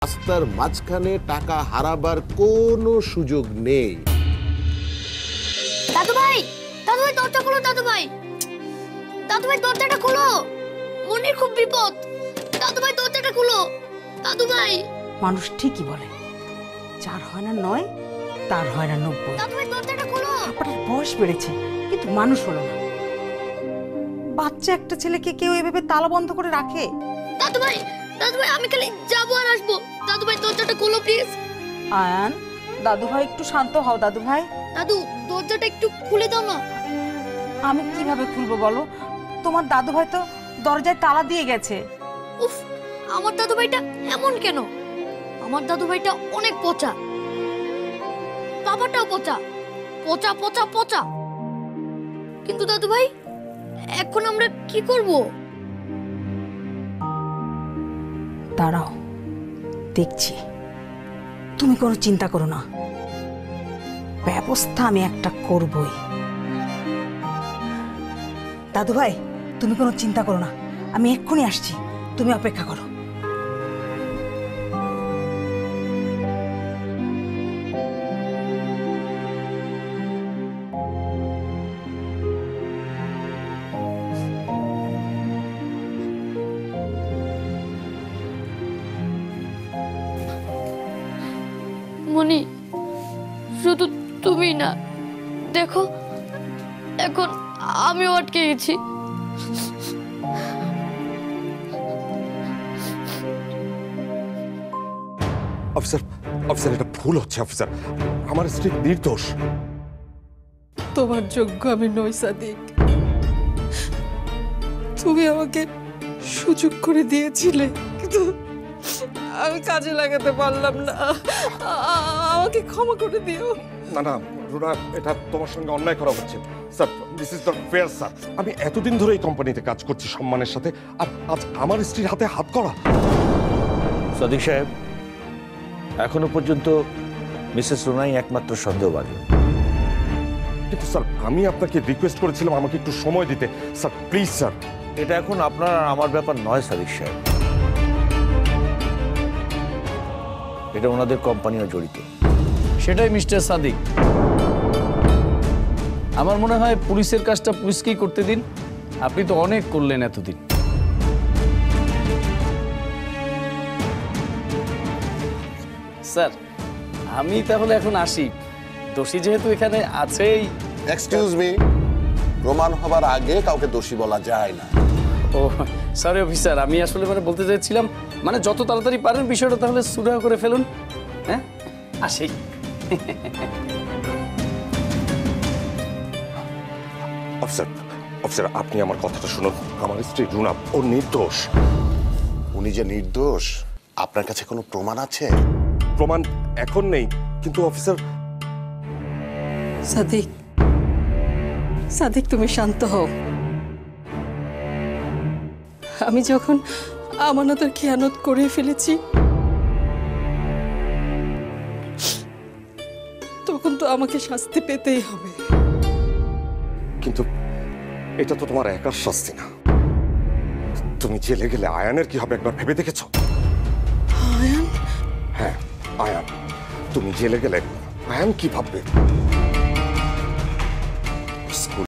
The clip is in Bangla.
রাস্তার মাঝখানে টাকা হারাবার কোনো সুযোগ নেই। দাদু ভাই দরজা খোলো। দাদু ভাই দরজাটা খোলো, মনির খুব বিপদ। দাদু ভাই দরজাটা খোলো। দাদু ভাই, মানুষ ঠিকই বলে, যার হয় না 9 তার হয় না 90। দাদু ভাই দরজাটা খোলো। আপনার বয়স বেড়েছে কিন্তু মানুষ হলো না। বাচ্চা একটা ছেলেকে কেউ এভাবে তালা বন্ধ করে রাখে? দাদু ভাই আমি খালি যাবো আর আসবো। দাদু ভাই দরজাটা খোলো প্লিজ। আয়ান, দাদু ভাই একটু শান্ত হও। দাদু ভাই, দাদু দরজাটা একটু খুলে দাও না। আমি কিভাবে খুলবো বলো? তোমার দাদু ভাই তো দরজায় তালা দিয়ে গেছে। উফ, আমার দাদু ভাইটা এমন কেন? আমার দাদু ভাইটা অনেক পচা, বাবাটাও পচা পচা পচা পচা। কিন্তু দাদু ভাই, এখন আমরা কি করব? দাঁড়াও, দেখছি। তুমি কোনো চিন্তা করো না, ব্যবস্থা আমি একটা করবই। দাদু ভাই, তুমি কোনো চিন্তা করো না, আমি এক্ষুনি আসছি, তুমি অপেক্ষা করো। মনি, শুধু তুমি না, দেখো এখন আমিও আটকে গেছি। অফিসার এটা ভুল হচ্ছে অফিসার, আমার স্ত্রী নির্দোষ। তোমার যোগ্য আমি নই সাদিক। তুমি আমাকে সুযোগ করে দিয়েছিলে, কিন্তু আমি কাজে লাগাতে পারলাম না। আমাকে ক্ষমা করে দিও। না রুনা, এটা তোমার সঙ্গে অন্যায় করা হচ্ছে sir. This is not fair sir. আমি এতদিন ধরে এই কোম্পানিতে কাজ করছি সম্মানের সাথে, আর আজ আমার স্ত্রীর হাতে হাত করা। সাদিক সাহেব, এখনো পর্যন্ত মিসেস রুনাই একমাত্র সন্দেহবাদী। কিন্তু স্যার, আমি আপনাকে রিকোয়েস্ট করেছিলাম আমাকে একটু সময় দিতে। Sir please sir. এটা এখন আপনার আর আমার ব্যাপার নয় সাদিক সাহেব, এটা ওনাদের কোম্পানিও জড়িত। সেটাই মিস্টার সাদিক, আমার মনে হয় পুলিশের কাজটা পুলিশকেই করতে দিন। আপনি তো অনেক করলেন এতদিন। স্যার, আমি তাহলে এখন আসি, দোষী যেহেতু এখানে আছেই। এক্সকিউজ মি, প্রমাণ হবার আগে কাউকে দোষী বলা যায় না। ও সরি অফিসার, আমি আসলে বলতে চাইছিলাম, যত তাড়াতাড়ি পারেন বিষয়টা তাহলে সুরাহা করে ফেলুন। হ্যাঁ, আসি। অফিসার আপনি আমার কথাটা শুনুন। আমার স্ত্রী রুনা ও নির্দোষ। উনি যে নির্দোষ, আপনার কাছে কোনো প্রমাণ আছে? প্রমাণ এখন নেই, কিন্তু অফিসার। সাদিক তুমি শান্ত হও। আমি যখন আমানতের খেয়ানত করে ফেলেছি, তখন তো আমাকে শাস্তি পেতেই হবে। কিন্তু এটা তো তোমার একার শাস্তি না। তুমি জেলে গেলে আয়ানের কি হবে একবার ভেবে দেখেছো? আয়ান? হ্যাঁ, আয়ান। তুমি জেলে গেলে আয়ান কি ভাববে?